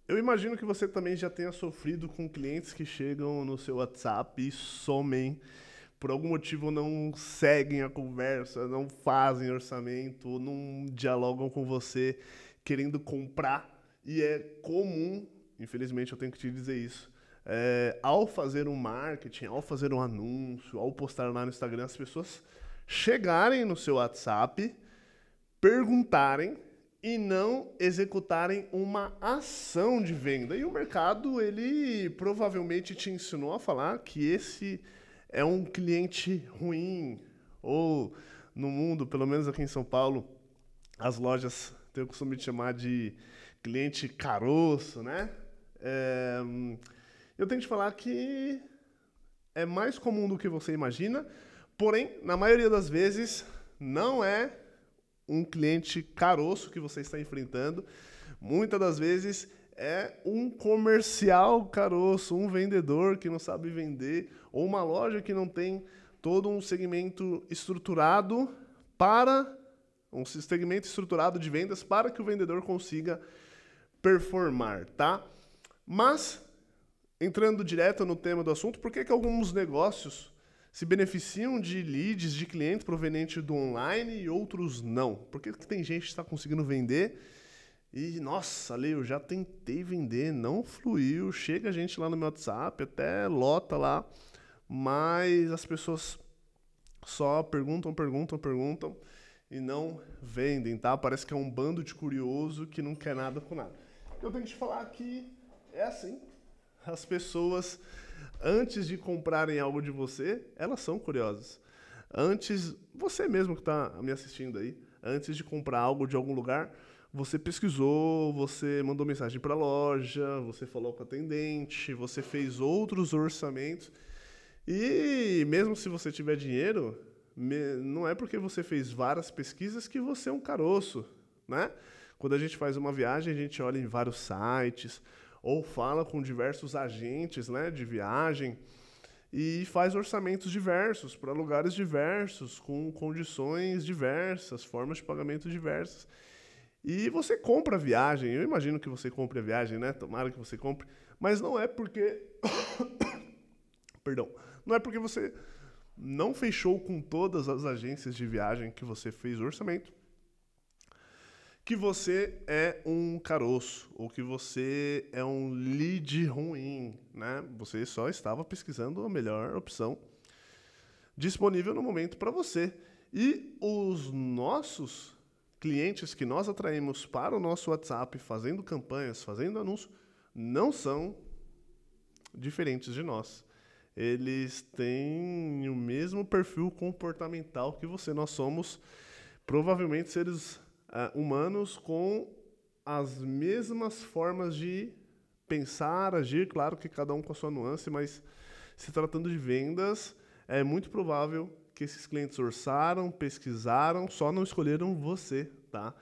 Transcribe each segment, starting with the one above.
Eu imagino que você também já tenha sofrido com clientes que chegam no seu WhatsApp e somem, por algum motivo não seguem a conversa, não fazem orçamento, não dialogam com você querendo comprar. E é comum, infelizmente eu tenho que te dizer isso, ao fazer um marketing, ao fazer um anúncio, ao postar lá no Instagram, as pessoas chegarem no seu WhatsApp, perguntarem e não executarem uma ação de venda. E o mercado, ele provavelmente te ensinou a falar que esse é um cliente ruim, ou no mundo, pelo menos aqui em São Paulo, as lojas têm o costume de chamar de cliente caroço, né? É, eu tenho que te falar que é mais comum do que você imagina, porém, na maioria das vezes, não é um cliente caroço que você está enfrentando. Muitas das vezes é um comercial caroço, um vendedor que não sabe vender, ou uma loja que não tem todo um segmento estruturado para um segmento estruturado de vendas para que o vendedor consiga performar, tá? Mas entrando direto no tema do assunto, por que alguns negócios se beneficiam de leads de clientes provenientes do online e outros não? Por que tem gente que está conseguindo vender e, nossa, Ale, eu já tentei vender, não fluiu, chega gente lá no meu WhatsApp, até lota lá, mas as pessoas só perguntam, perguntam, perguntam e não vendem, tá? Parece que é um bando de curioso que não quer nada com nada. Eu tenho que te falar que é assim. As pessoas, antes de comprarem algo de você, elas são curiosas. Antes, você mesmo que está me assistindo aí, antes de comprar algo de algum lugar, você pesquisou, você mandou mensagem para a loja, você falou com a atendente, você fez outros orçamentos. E mesmo se você tiver dinheiro, não é porque você fez várias pesquisas que você é um caroço, né? Quando a gente faz uma viagem, a gente olha em vários sites ou fala com diversos agentes, né, de viagem e faz orçamentos diversos para lugares diversos, com condições diversas, formas de pagamento diversas. E você compra a viagem. Eu imagino que você compre a viagem, né? Tomara que você compre, mas não é porque perdão, não é porque você não fechou com todas as agências de viagem que você fez o orçamento, que você é um caroço ou que você é um lead ruim, né? Você só estava pesquisando a melhor opção disponível no momento para você. E os nossos clientes que nós atraímos para o nosso WhatsApp, fazendo campanhas, fazendo anúncios, não são diferentes de nós. Eles têm o mesmo perfil comportamental que você. Nós somos provavelmente seres humanos com as mesmas formas de pensar, agir, claro que cada um com a sua nuance, mas se tratando de vendas, é muito provável que esses clientes orçaram, pesquisaram, só não escolheram você, tá?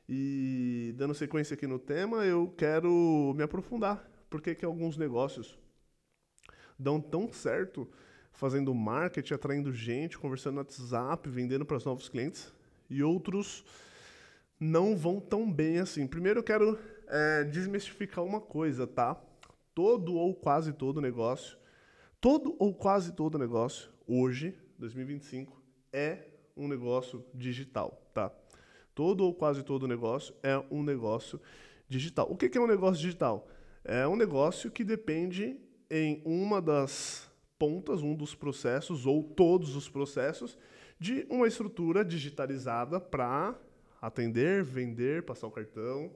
E dando sequência aqui no tema, eu quero me aprofundar. Por que alguns negócios dão tão certo fazendo marketing, atraindo gente, conversando no WhatsApp, vendendo para os novos clientes, e outros não vão tão bem assim. Primeiro eu quero desmistificar uma coisa, tá? Todo ou quase todo negócio, hoje, 2025, é um negócio digital, tá? Todo ou quase todo negócio é um negócio digital. O que é um negócio digital? É um negócio que depende em uma das pontas, um dos processos, ou todos os processos, de uma estrutura digitalizada para atender, vender, passar o cartão,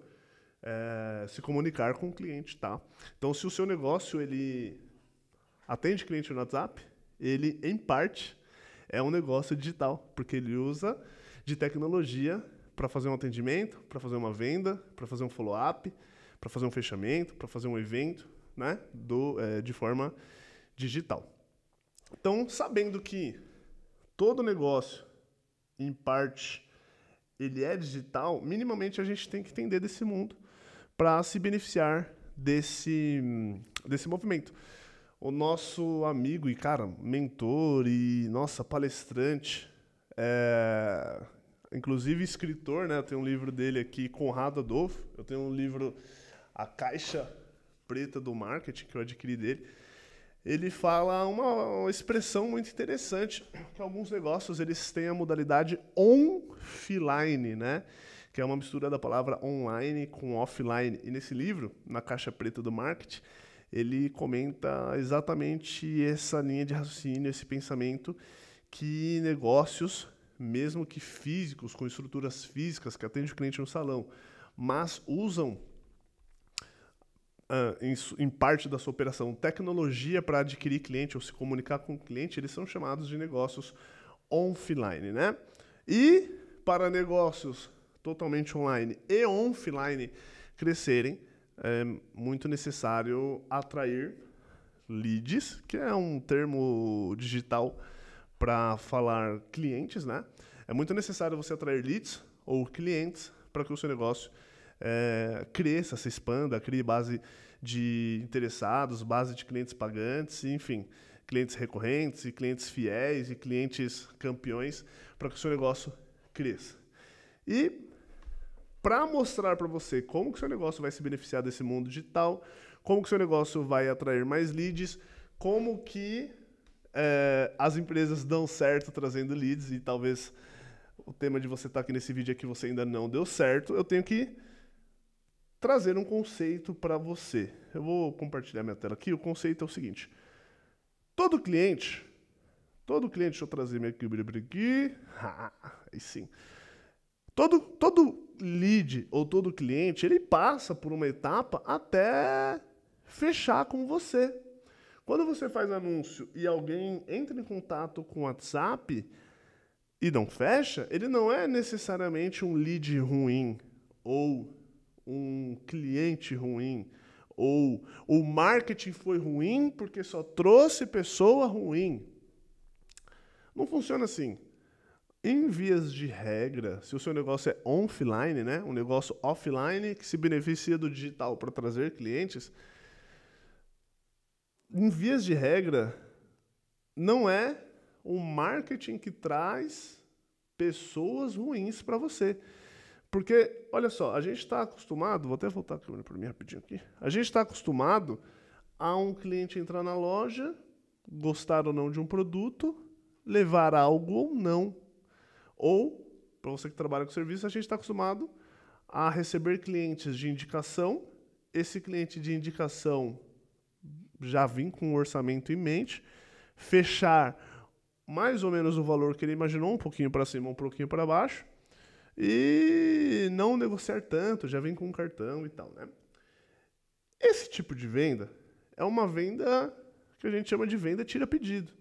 se comunicar com o cliente, tá? Então, se o seu negócio ele atende cliente no WhatsApp, ele, em parte, é um negócio digital, porque ele usa de tecnologia para fazer um atendimento, para fazer uma venda, para fazer um follow-up, para fazer um fechamento, para fazer um evento, né, de forma digital. Então, sabendo que todo negócio, em parte, ele é digital, minimamente a gente tem que entender desse mundo para se beneficiar desse movimento. O nosso amigo e, cara, mentor e, nossa, palestrante, inclusive escritor, né? Eu tenho um livro dele aqui, Conrado Adolfo. Eu tenho um livro A Caixa Preta do Marketing, que eu adquiri dele, ele fala uma expressão muito interessante, que alguns negócios eles têm a modalidade on-offline, né? Que é uma mistura da palavra online com offline. E nesse livro, na Caixa Preta do Marketing, ele comenta exatamente essa linha de raciocínio, esse pensamento, que negócios, mesmo que físicos, com estruturas físicas, que atendem o cliente no salão, mas usam em parte da sua operação tecnologia para adquirir cliente ou se comunicar com o cliente, eles são chamados de negócios offline, né? E para negócios totalmente online e offline crescerem, é muito necessário atrair leads, que é um termo digital para falar clientes, né? É muito necessário você atrair leads ou clientes para que o seu negócio cresça, se expanda, crie base de interessados, base de clientes pagantes, enfim, clientes recorrentes e clientes fiéis e clientes campeões para que o seu negócio cresça. E para mostrar para você como que o seu negócio vai se beneficiar desse mundo digital, como que o seu negócio vai atrair mais leads, como que as empresas dão certo trazendo leads, e talvez o tema de você estar aqui nesse vídeo é que você ainda não deu certo, eu tenho que trazer um conceito para você. Eu vou compartilhar minha tela aqui. O conceito é o seguinte. Todo cliente, deixa eu trazer minha câmera aqui. Aí sim. Todo lead ou todo cliente, ele passa por uma etapa até fechar com você. Quando você faz anúncio e alguém entra em contato com o WhatsApp e não fecha, ele não é necessariamente um lead ruim ou um cliente ruim, ou o marketing foi ruim porque só trouxe pessoa ruim. Não funciona assim. Em vias de regra, se o seu negócio é offline, né, um negócio offline que se beneficia do digital para trazer clientes, em vias de regra, não é o marketing que traz pessoas ruins para você. Porque, olha só, a gente está acostumado, vou até voltar a câmera para mim rapidinho aqui, a gente está acostumado a um cliente entrar na loja, gostar ou não de um produto, levar algo ou não. Ou, para você que trabalha com serviço, a gente está acostumado a receber clientes de indicação, esse cliente de indicação já vir com um orçamento em mente, fechar mais ou menos o valor que ele imaginou, um pouquinho para cima, um pouquinho para baixo, e não negociar tanto, já vem com um cartão e tal, né? Esse tipo de venda é uma venda que a gente chama de venda tira pedido,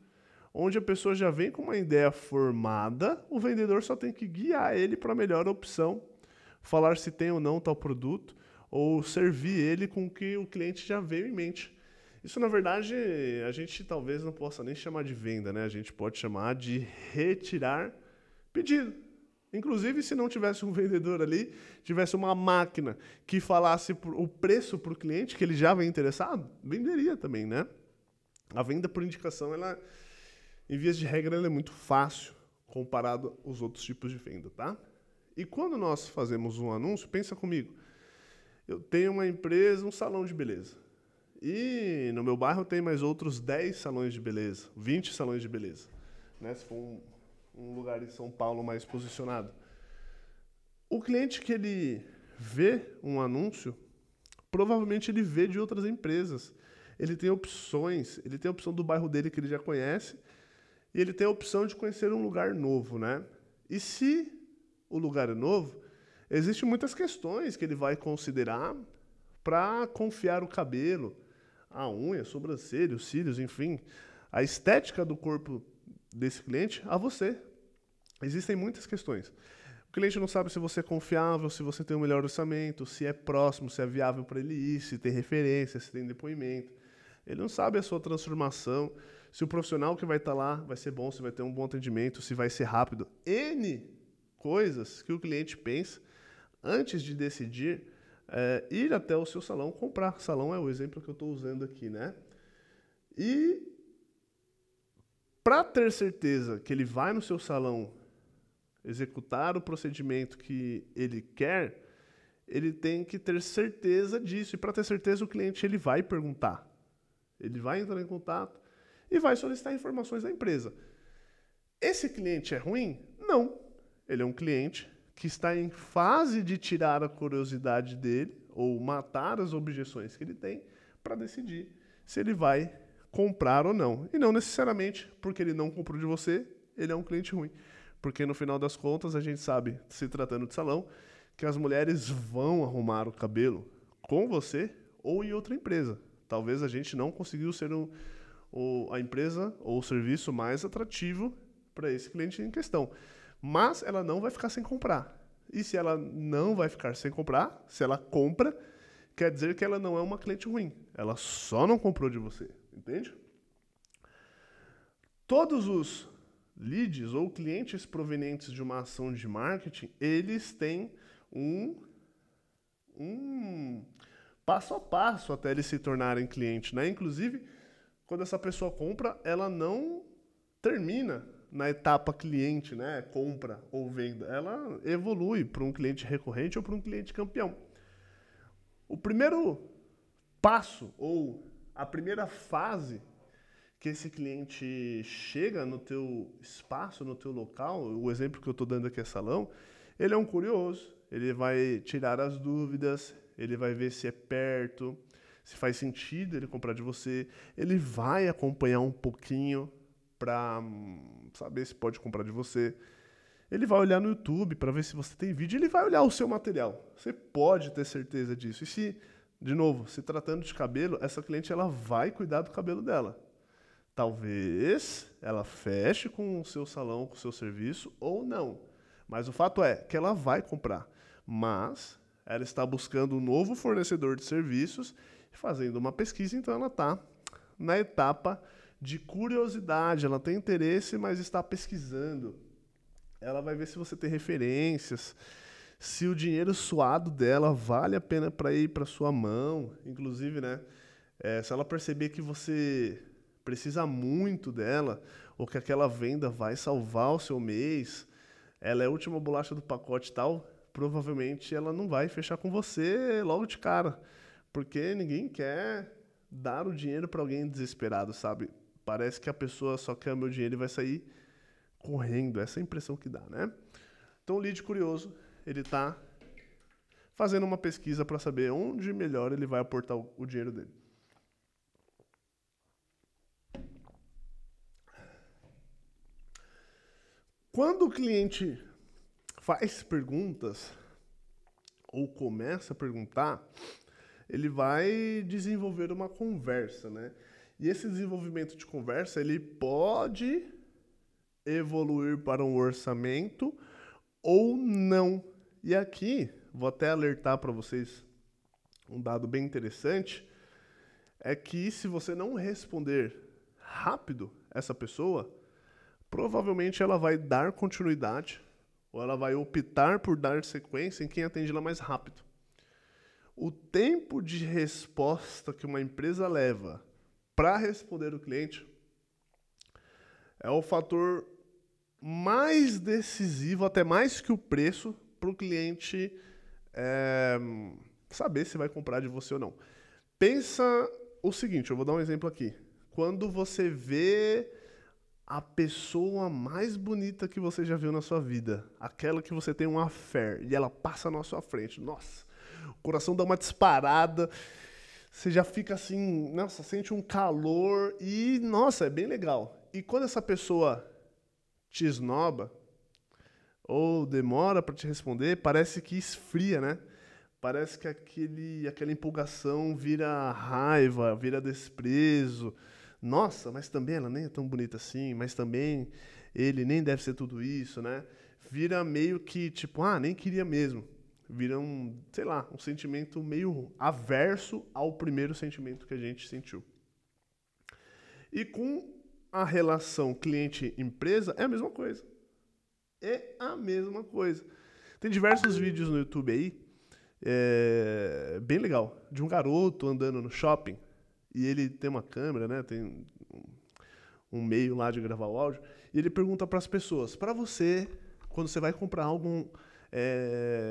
onde a pessoa já vem com uma ideia formada, o vendedor só tem que guiar ele para a melhor opção, falar se tem ou não tal produto, ou servir ele com o que o cliente já veio em mente. Isso, na verdade, a gente talvez não possa nem chamar de venda, né? A gente pode chamar de retirar pedido. Inclusive, se não tivesse um vendedor ali, tivesse uma máquina que falasse o preço para o cliente, que ele já vem interessado, venderia também, né? A venda por indicação, ela, em vias de regra, ela é muito fácil comparado aos outros tipos de venda, tá? E quando nós fazemos um anúncio, pensa comigo, eu tenho uma empresa, um salão de beleza. E no meu bairro tem mais outros 10 salões de beleza, 20 salões de beleza, né? Se for um lugar em São Paulo mais posicionado. O cliente que ele vê um anúncio, provavelmente ele vê de outras empresas. Ele tem opções, ele tem a opção do bairro dele que ele já conhece, e ele tem a opção de conhecer um lugar novo, né? E se o lugar é novo, existem muitas questões que ele vai considerar para confiar o cabelo, a unha, a sobrancelha, os cílios, enfim, a estética do corpo desse cliente a você. Existem muitas questões. O cliente não sabe se você é confiável, se você tem o melhor orçamento, se é próximo, se é viável para ele ir, se tem referência, se tem depoimento. Ele não sabe a sua transformação, se o profissional que vai estar lá vai ser bom, se vai ter um bom atendimento, se vai ser rápido. N coisas que o cliente pensa antes de decidir ir até o seu salão comprar. Salão é o exemplo que eu estou usando aqui, né? E para ter certeza que ele vai no seu salão executar o procedimento que ele quer, ele tem que ter certeza disso. E para ter certeza, o cliente ele vai perguntar. Ele vai entrar em contato e vai solicitar informações da empresa. Esse cliente é ruim? Não. Ele é um cliente que está em fase de tirar a curiosidade dele ou matar as objeções que ele tem para decidir se ele vai comprar ou não. E não necessariamente porque ele não comprou de você, ele é um cliente ruim. Porque no final das contas, a gente sabe, se tratando de salão, que as mulheres vão arrumar o cabelo com você ou em outra empresa. Talvez a gente não conseguiu ser a empresa ou o serviço mais atrativo para esse cliente em questão. Mas ela não vai ficar sem comprar. E se ela não vai ficar sem comprar, se ela compra, quer dizer que ela não é uma cliente ruim. Ela só não comprou de você, entende? Todos os leads ou clientes provenientes de uma ação de marketing, eles têm um passo a passo até eles se tornarem cliente, né? Inclusive, quando essa pessoa compra, ela não termina na etapa cliente, né? Compra ou venda. Ela evolui para um cliente recorrente ou para um cliente campeão. O primeiro passo ou a primeira fase que esse cliente chega no teu espaço, no teu local, o exemplo que eu estou dando aqui é salão, ele é um curioso, ele vai tirar as dúvidas, ele vai ver se é perto, se faz sentido ele comprar de você, ele vai acompanhar um pouquinho para saber se pode comprar de você. Ele vai olhar no YouTube para ver se você tem vídeo, ele vai olhar o seu material. Você pode ter certeza disso. E se, de novo, se tratando de cabelo, essa cliente ela vai cuidar do cabelo dela. Talvez ela feche com o seu salão, com o seu serviço, ou não. Mas o fato é que ela vai comprar. Mas ela está buscando um novo fornecedor de serviços, fazendo uma pesquisa, então ela está na etapa de curiosidade. Ela tem interesse, mas está pesquisando. Ela vai ver se você tem referências, se o dinheiro suado dela vale a pena para ir para sua mão. Inclusive, né, se ela perceber que você precisa muito dela, ou que aquela venda vai salvar o seu mês, ela é a última bolacha do pacote e tal, provavelmente ela não vai fechar com você logo de cara, porque ninguém quer dar o dinheiro para alguém desesperado, sabe? Parece que a pessoa só quer o meu dinheiro e vai sair correndo, essa é a impressão que dá, né? Então o lead curioso, ele está fazendo uma pesquisa para saber onde melhor ele vai aportar o dinheiro dele. Quando o cliente faz perguntas ou começa a perguntar, ele vai desenvolver uma conversa, né? E esse desenvolvimento de conversa, ele pode evoluir para um orçamento ou não. E aqui, vou até alertar para vocês um dado bem interessante, é que se você não responder rápido essa pessoa, provavelmente ela vai dar continuidade ou ela vai optar por dar sequência em quem atende ela mais rápido. O tempo de resposta que uma empresa leva para responder o cliente é o fator mais decisivo, até mais que o preço, para o cliente saber se vai comprar de você ou não. Pensa o seguinte, eu vou dar um exemplo aqui. Quando você vê a pessoa mais bonita que você já viu na sua vida, aquela que você tem um affair, e ela passa na sua frente, nossa, o coração dá uma disparada, você já fica assim, nossa, sente um calor e, nossa, é bem legal. E quando essa pessoa te esnoba ou demora para te responder, parece que esfria, né? Parece que aquela empolgação vira raiva, vira desprezo. Nossa, mas também ela nem é tão bonita assim, mas também ele nem deve ser tudo isso, né? Vira meio que tipo, nem queria mesmo. Vira sei lá, um sentimento meio averso ao primeiro sentimento que a gente sentiu. E com a relação cliente-empresa é a mesma coisa. É a mesma coisa. Tem diversos vídeos no YouTube aí, bem legal, de um garoto andando no shopping, e ele tem uma câmera, né, tem um meio lá de gravar o áudio, e ele pergunta para as pessoas, para você, quando você vai comprar algo,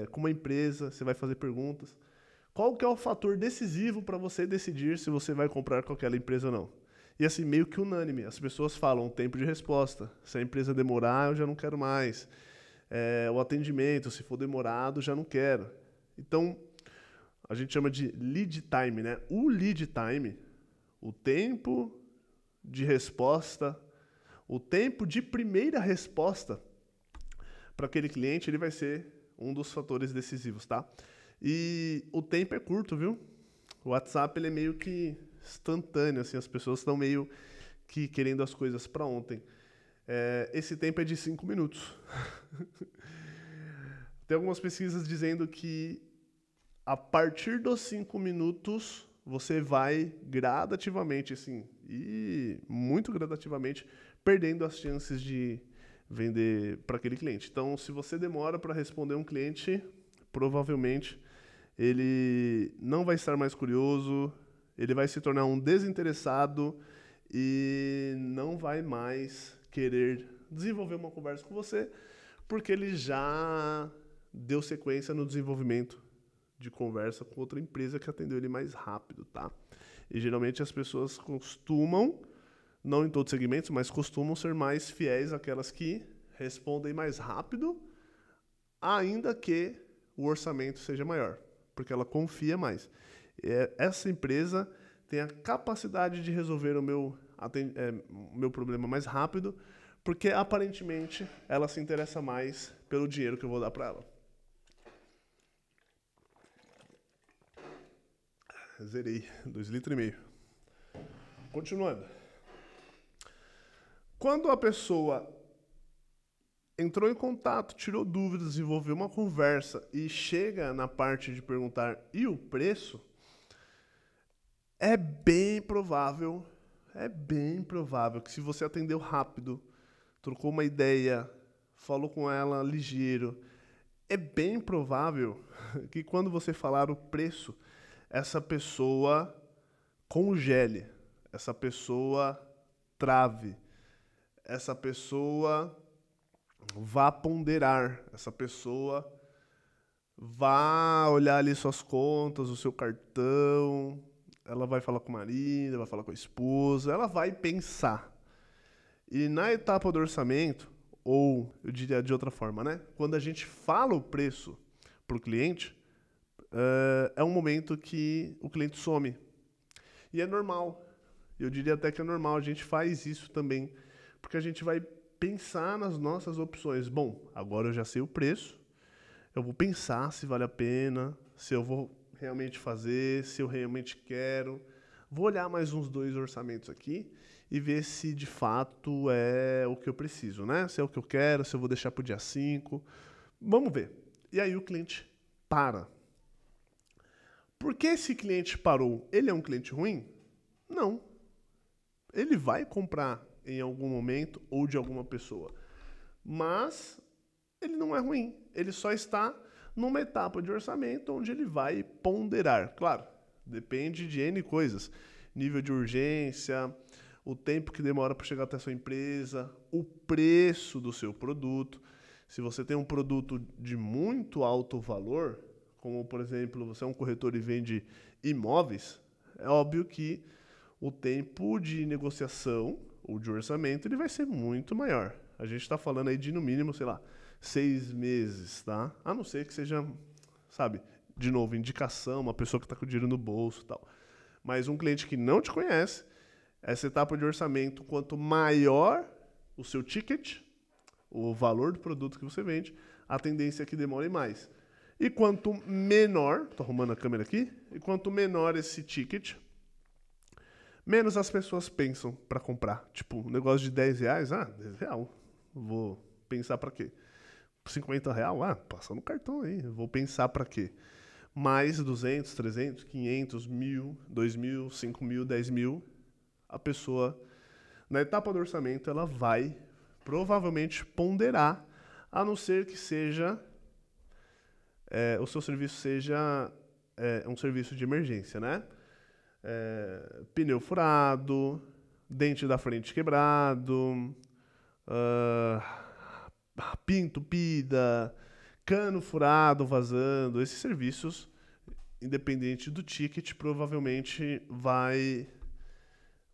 com uma empresa, você vai fazer perguntas. Qual que é o fator decisivo para você decidir se você vai comprar com aquela empresa ou não? E assim, meio que unânime, as pessoas falam tempo de resposta. Se a empresa demorar, eu já não quero mais. O atendimento, se for demorado, já não quero. Então, a gente chama de lead time, né? O lead time, o tempo de resposta, o tempo de primeira resposta para aquele cliente, ele vai ser um dos fatores decisivos, tá? E o tempo é curto, viu? O WhatsApp, ele é meio que instantâneo, assim, as pessoas estão meio que querendo as coisas para ontem. Esse tempo é de 5 minutos. Tem algumas pesquisas dizendo que a partir dos 5 minutos você vai gradativamente, assim, e muito gradativamente, perdendo as chances de vender para aquele cliente. Então, se você demora para responder um cliente, provavelmente ele não vai estar mais curioso, ele vai se tornar um desinteressado e não vai mais querer desenvolver uma conversa com você, porque ele já deu sequência no desenvolvimento de conversa com outra empresa que atendeu ele mais rápido, tá? E geralmente as pessoas costumam, não em todos os segmentos, mas costumam ser mais fiéis àquelas que respondem mais rápido, ainda que o orçamento seja maior, porque ela confia mais. Essa empresa tem a capacidade de resolver o meu problema mais rápido, porque aparentemente ela se interessa mais pelo dinheiro que eu vou dar para ela. Zerei, 2,5 litros. Continuando. Quando a pessoa entrou em contato, tirou dúvidas, desenvolveu uma conversa e chega na parte de perguntar e o preço, é bem provável que se você atendeu rápido, trocou uma ideia, falou com ela ligeiro, é bem provável que quando você falar o preço, essa pessoa congele, essa pessoa trave, essa pessoa vá ponderar, essa pessoa vá olhar ali suas contas, o seu cartão, ela vai falar com o marido, vai falar com a esposa, ela vai pensar. E na etapa do orçamento, ou eu diria de outra forma, né? Quando a gente fala o preço para o cliente, é um momento que o cliente some. E é normal. Eu diria até que é normal. A gente faz isso também. Porque a gente vai pensar nas nossas opções. Bom, agora eu já sei o preço. Eu vou pensar se vale a pena, se eu vou realmente fazer, se eu realmente quero. Vou olhar mais uns 2 orçamentos aqui e ver se de fato é o que eu preciso, né? Se é o que eu quero, se eu vou deixar para o dia 5. Vamos ver. E aí o cliente para. Por que esse cliente parou? Ele é um cliente ruim? Não. Ele vai comprar em algum momento ou de alguma pessoa. Mas ele não é ruim. Ele só está numa etapa de orçamento onde ele vai ponderar. Claro, depende de N coisas. Nível de urgência, o tempo que demora para chegar até a sua empresa, o preço do seu produto. Se você tem um produto de muito alto valor, como, por exemplo, você é um corretor e vende imóveis, é óbvio que o tempo de negociação ou de orçamento ele vai ser muito maior. A gente está falando aí de, no mínimo, sei lá, 6 meses, tá? A não ser que seja, sabe, de novo, indicação, uma pessoa que está com o dinheiro no bolso e tal. Mas um cliente que não te conhece, essa etapa de orçamento, quanto maior o seu ticket, o valor do produto que você vende, a tendência é que demore mais. E quanto menor, tô arrumando a câmera aqui, e quanto menor esse ticket, menos as pessoas pensam para comprar. Tipo, um negócio de 10 reais, 10 real, vou pensar para quê? 50 real, passa no cartão aí, vou pensar para quê? Mais 200, 300, 500, 1.000, 2.000, 5.000, 10.000, a pessoa, na etapa do orçamento, ela vai provavelmente ponderar, a não ser que seja o seu serviço seja um serviço de emergência, né? Pneu furado, dente da frente quebrado, pia entupida, cano furado, vazando, esses serviços, independente do ticket, provavelmente vai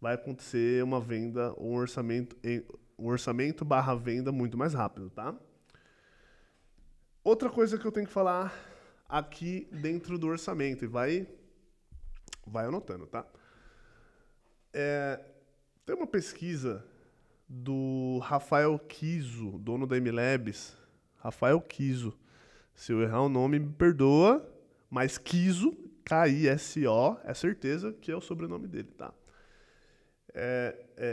acontecer uma venda, um orçamento barra venda muito mais rápido, tá? Outra coisa que eu tenho que falar aqui dentro do orçamento, e vai anotando, tá? Tem uma pesquisa do Rafael Kiso, dono da MLabs. Rafael Kiso. Se eu errar o nome, me perdoa, mas Kiso, K-I-S-O, é certeza que é o sobrenome dele, tá?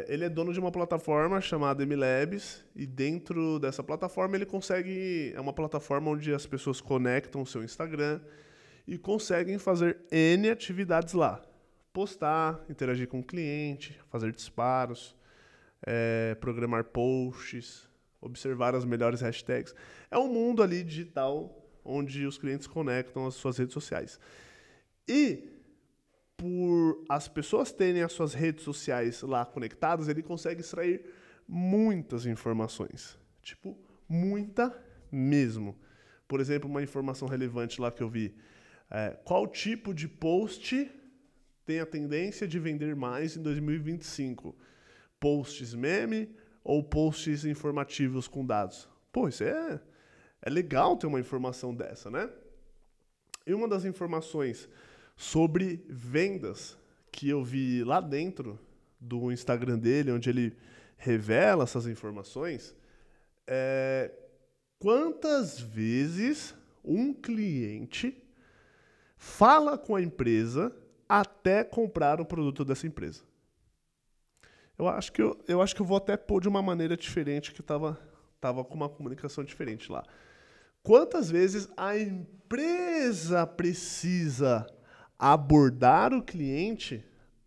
Ele é dono de uma plataforma chamada MLabs, e dentro dessa plataforma ele consegue... É uma plataforma onde as pessoas conectam o seu Instagram e conseguem fazer N atividades lá. Postar, interagir com o cliente, fazer disparos, programar posts, observar as melhores hashtags. É um mundo ali digital onde os clientes conectam as suas redes sociais. E por as pessoas terem as suas redes sociais lá conectadas, ele consegue extrair muitas informações. Tipo, muita mesmo. Por exemplo, uma informação relevante lá que eu vi. Qual tipo de post tem a tendência de vender mais em 2025? Posts meme ou posts informativos com dados? Pô, isso é legal ter uma informação dessa, né? E uma das informações sobre vendas que eu vi lá dentro do Instagram dele, onde ele revela essas informações, quantas vezes um cliente fala com a empresa até comprar o produto dessa empresa. Eu acho que eu vou até pôr de uma maneira diferente, que tava com uma comunicação diferente lá. Quantas vezes a empresa precisa abordar o cliente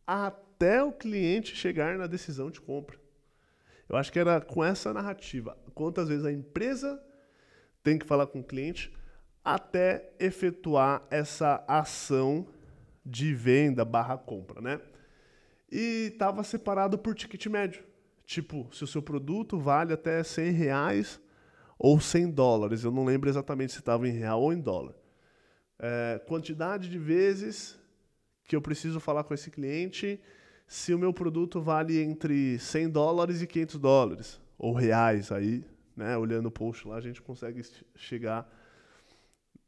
até o cliente chegar na decisão de compra? Eu acho que era com essa narrativa. Quantas vezes a empresa tem que falar com o cliente até efetuar essa ação de venda barra compra, né? E estava separado por ticket médio. Tipo, se o seu produto vale até R$100 ou $100. Eu não lembro exatamente se estava em real ou em dólar. Quantidade de vezes que eu preciso falar com esse cliente se o meu produto vale entre $100 e $500. Ou reais aí, né? Olhando o post lá, a gente consegue chegar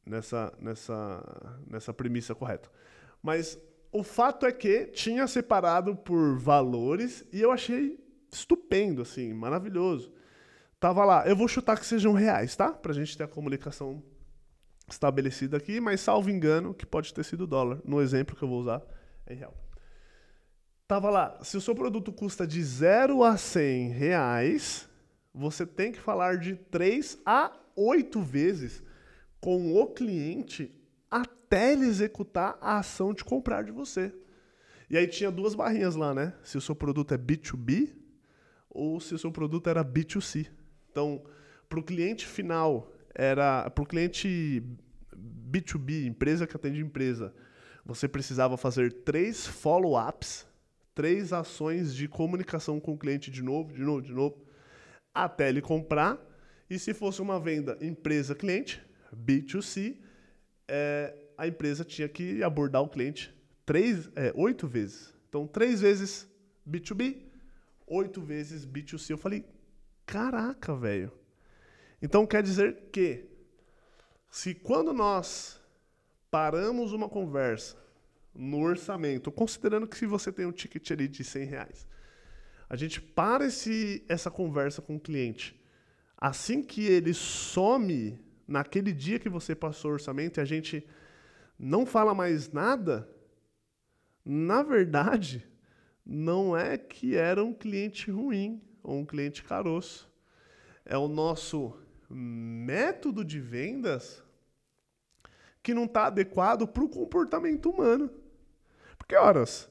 nessa premissa correta. Mas o fato é que tinha separado por valores e eu achei estupendo, assim, maravilhoso. Tava lá, eu vou chutar que sejam reais, tá? Pra gente ter a comunicação estabelecida aqui, mas salvo engano, que pode ter sido dólar. No exemplo que eu vou usar, é real. Tava lá, se o seu produto custa de 0 a R$100, você tem que falar de 3 a 8 vezes com o cliente até ele executar a ação de comprar de você. E aí tinha duas barrinhas lá, né? Se o seu produto é B2B ou se o seu produto era B2C. Então, para o cliente final, para o cliente B2B, empresa que atende empresa, você precisava fazer 3 follow-ups, 3 ações de comunicação com o cliente de novo, até ele comprar. E se fosse uma venda empresa-cliente, B2C, a empresa tinha que abordar o cliente 8 vezes. Então, 3 vezes B2B, 8 vezes B2C. Eu falei, caraca, velho. Então, quer dizer que se quando nós paramos uma conversa no orçamento, considerando que se você tem um ticket ali de R$100, a gente para essa conversa com o cliente, assim que ele some naquele dia que você passou o orçamento e a gente não fala mais nada, na verdade, não é que era um cliente ruim ou um cliente caroço. É o nosso método de vendas que não está adequado para o comportamento humano. Porque, horas,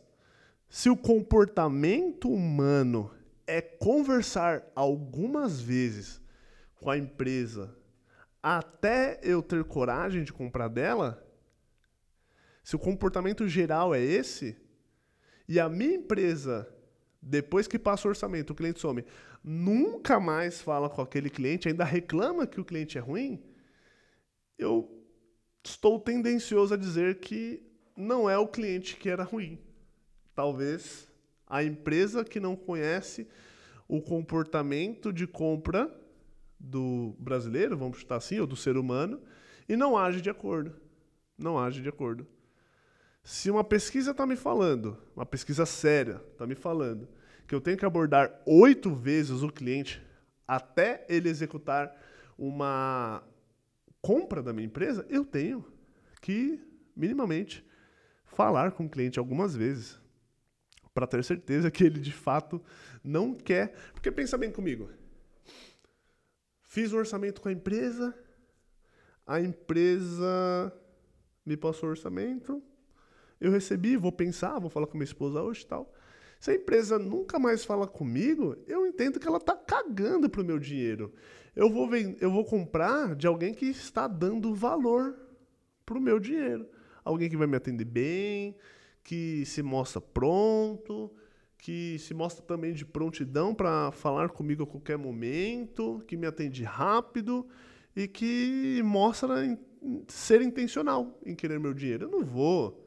se o comportamento humano é conversar algumas vezes com a empresa até eu ter coragem de comprar dela, se o comportamento geral é esse, e a minha empresa, depois que passa o orçamento, o cliente some, nunca mais fala com aquele cliente, ainda reclama que o cliente é ruim, eu estou tendencioso a dizer que não é o cliente que era ruim. Talvez a empresa que não conhece o comportamento de compra do brasileiro, vamos chutar assim, ou do ser humano, e não age de acordo. Não age de acordo. Se uma pesquisa está me falando, uma pesquisa séria está me falando, que eu tenho que abordar 8 vezes o cliente até ele executar uma compra da minha empresa, eu tenho que, minimamente, falar com o cliente algumas vezes para ter certeza que ele, de fato, não quer. Porque pensa bem comigo. Fiz o orçamento com a empresa me passou o orçamento, eu recebi, vou pensar, vou falar com minha esposa hoje e tal. Se a empresa nunca mais fala comigo, eu entendo que ela está cagando pro meu dinheiro. Eu vou comprar de alguém que está dando valor pro meu dinheiro. Alguém que vai me atender bem, que se mostra pronto, que se mostra também de prontidão para falar comigo a qualquer momento, que me atende rápido e que mostra ser intencional em querer meu dinheiro. Eu não vou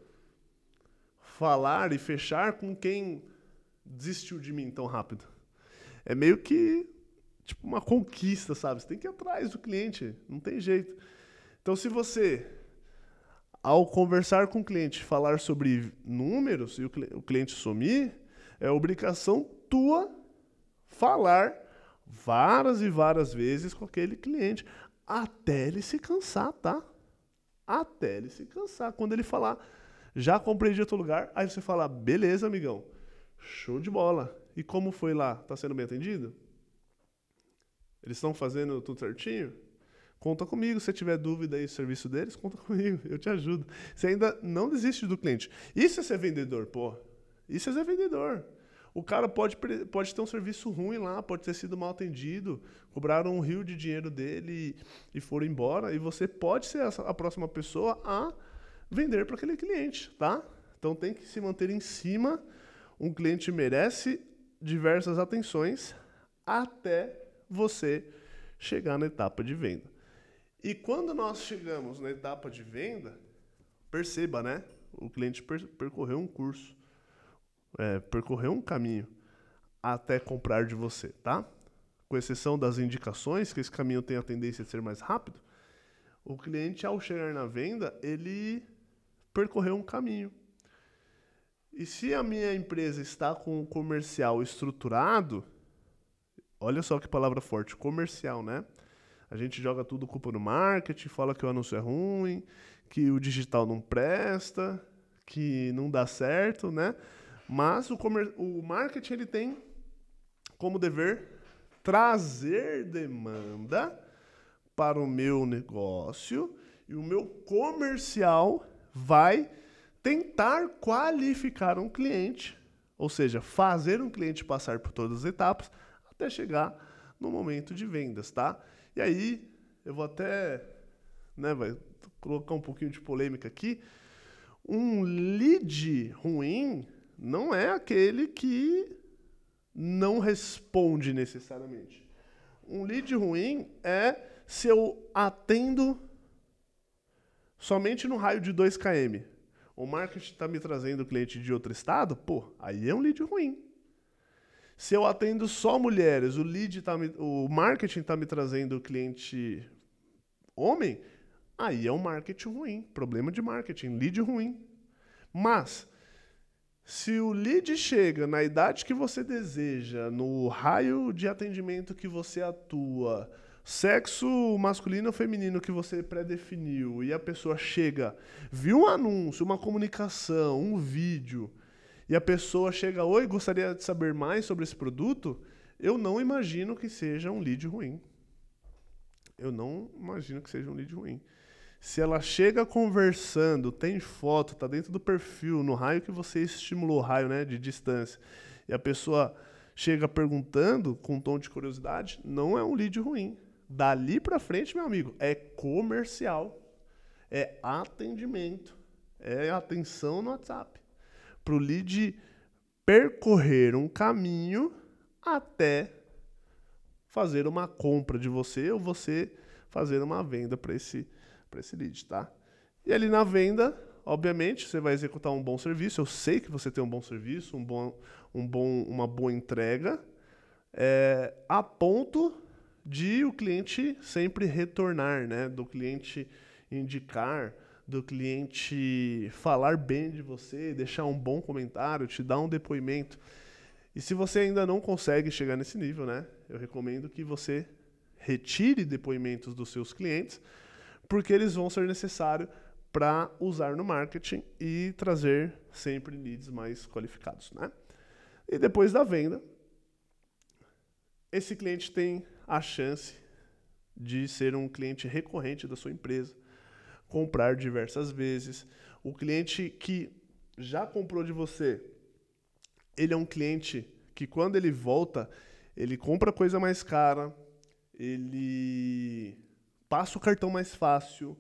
falar e fechar com quem desistiu de mim tão rápido. É meio que tipo uma conquista, sabe? Você tem que ir atrás do cliente, não tem jeito. Então, se você, ao conversar com o cliente, falar sobre números e o cliente sumir, é obrigação tua falar várias e várias vezes com aquele cliente, até ele se cansar, tá? Até ele se cansar. Quando ele falar, já comprei de outro lugar, aí você fala, beleza, amigão, show de bola. E como foi lá? Tá sendo bem atendido? Eles estão fazendo tudo certinho? Conta comigo. Se tiver dúvida aí do serviço deles, conta comigo. Eu te ajudo. Você ainda não desiste do cliente. Isso é ser vendedor, pô. Isso é ser vendedor. O cara pode ter um serviço ruim lá, pode ter sido mal atendido, cobraram um rio de dinheiro dele e foram embora. E você pode ser a próxima pessoa a vender para aquele cliente, tá? Então tem que se manter em cima. Um cliente merece diversas atenções até você chegar na etapa de venda. E quando nós chegamos na etapa de venda, perceba, né? O cliente percorreu um curso, percorreu um caminho até comprar de você, tá? Com exceção das indicações, que esse caminho tem a tendência de ser mais rápido, o cliente, ao chegar na venda, ele percorreu um caminho. E se a minha empresa está com o comercial estruturado, olha só que palavra forte, comercial, né? A gente joga tudo culpa no marketing, fala que o anúncio é ruim, que o digital não presta, que não dá certo, né? Mas o marketing ele tem como dever trazer demanda para o meu negócio e o meu comercial vai tentar qualificar um cliente, ou seja, fazer um cliente passar por todas as etapas até chegar no momento de vendas, tá? E aí, eu vou até, vai colocar um pouquinho de polêmica aqui. Um lead ruim não é aquele que não responde necessariamente. Um lead ruim é se eu atendo somente no raio de 2 km. O marketing está me trazendo cliente de outro estado, aí é um lead ruim. Se eu atendo só mulheres, o marketing está me trazendo cliente homem, aí é um marketing ruim. Problema de marketing, lead ruim. Mas, se o lead chega na idade que você deseja, no raio de atendimento que você atua, sexo masculino ou feminino que você predefiniu, e a pessoa chega, viu um anúncio, uma comunicação, um vídeo, e a pessoa chega, oi, gostaria de saber mais sobre esse produto, eu não imagino que seja um lead ruim. Eu não imagino que seja um lead ruim. Se ela chega conversando, tem foto, tá dentro do perfil, no raio que você estimulou, raio, né, de distância, e a pessoa chega perguntando com um tom de curiosidade, não é um lead ruim. Dali pra frente, meu amigo, é comercial, é atendimento, é atenção no WhatsApp. Pro lead percorrer um caminho até fazer uma compra de você ou você fazer uma venda para para esse lead, tá? E ali na venda, obviamente, você vai executar um bom serviço. Eu sei que você tem um bom serviço, uma boa entrega, a ponto de o cliente sempre retornar, né? Do cliente indicar, do cliente falar bem de você, deixar um bom comentário, te dar um depoimento. E se você ainda não consegue chegar nesse nível, né? Eu recomendo que você retire depoimentos dos seus clientes, porque eles vão ser necessários para usar no marketing e trazer sempre leads mais qualificados, né? E depois da venda, esse cliente tem a chance de ser um cliente recorrente da sua empresa, comprar diversas vezes. O cliente que já comprou de você, ele é um cliente que quando ele volta, ele compra coisa mais cara, ele passa o cartão mais fácil,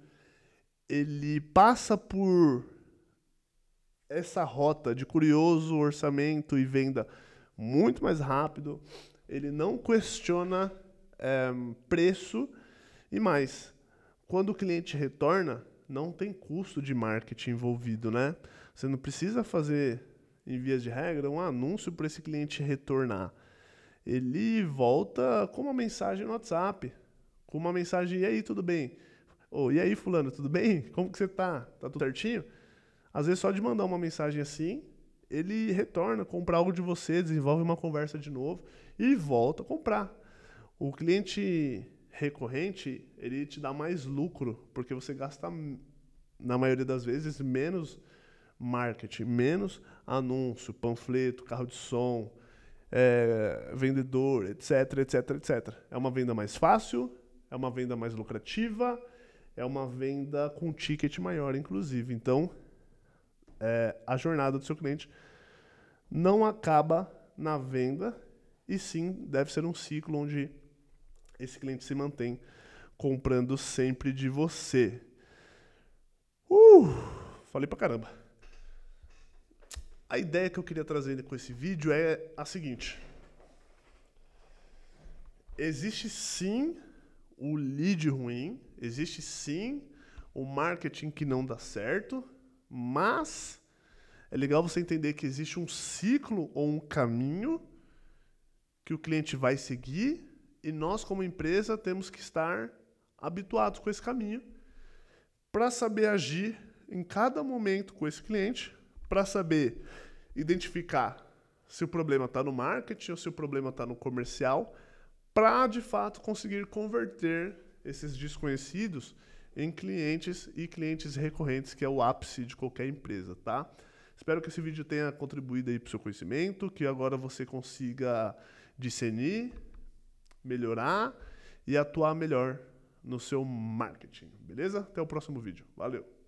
ele passa por essa rota de curioso, orçamento e venda muito mais rápido, ele não questiona preço e mais. Quando o cliente retorna, não tem custo de marketing envolvido, né? Você não precisa fazer, em vias de regra, um anúncio para esse cliente retornar. Ele volta com uma mensagem no WhatsApp, com uma mensagem, e aí, tudo bem? E aí, fulano, tudo bem? Como que você tá? Tá tudo certinho? Às vezes, só de mandar uma mensagem assim, ele retorna, compra algo de você, desenvolve uma conversa de novo e volta a comprar. O cliente recorrente, ele te dá mais lucro, porque você gasta, na maioria das vezes, menos marketing, menos anúncio, panfleto, carro de som, vendedor, etc, etc, etc. É uma venda mais fácil, é uma venda mais lucrativa, é uma venda com ticket maior, inclusive. Então, a jornada do seu cliente não acaba na venda, e sim deve ser um ciclo onde esse cliente se mantém comprando sempre de você. Falei pra caramba. A ideia que eu queria trazer com esse vídeo é a seguinte. Existe sim o lead ruim, existe sim o marketing que não dá certo, mas é legal você entender que existe um ciclo ou um caminho que o cliente vai seguir e nós, como empresa, temos que estar habituados com esse caminho para saber agir em cada momento com esse cliente, para saber identificar se o problema está no marketing ou se o problema está no comercial, para, de fato, conseguir converter esses desconhecidos em clientes e clientes recorrentes, que é o ápice de qualquer empresa, tá? Espero que esse vídeo tenha contribuído aí para o seu conhecimento, que agora você consiga discernir, melhorar e atuar melhor no seu marketing, beleza? Até o próximo vídeo. Valeu!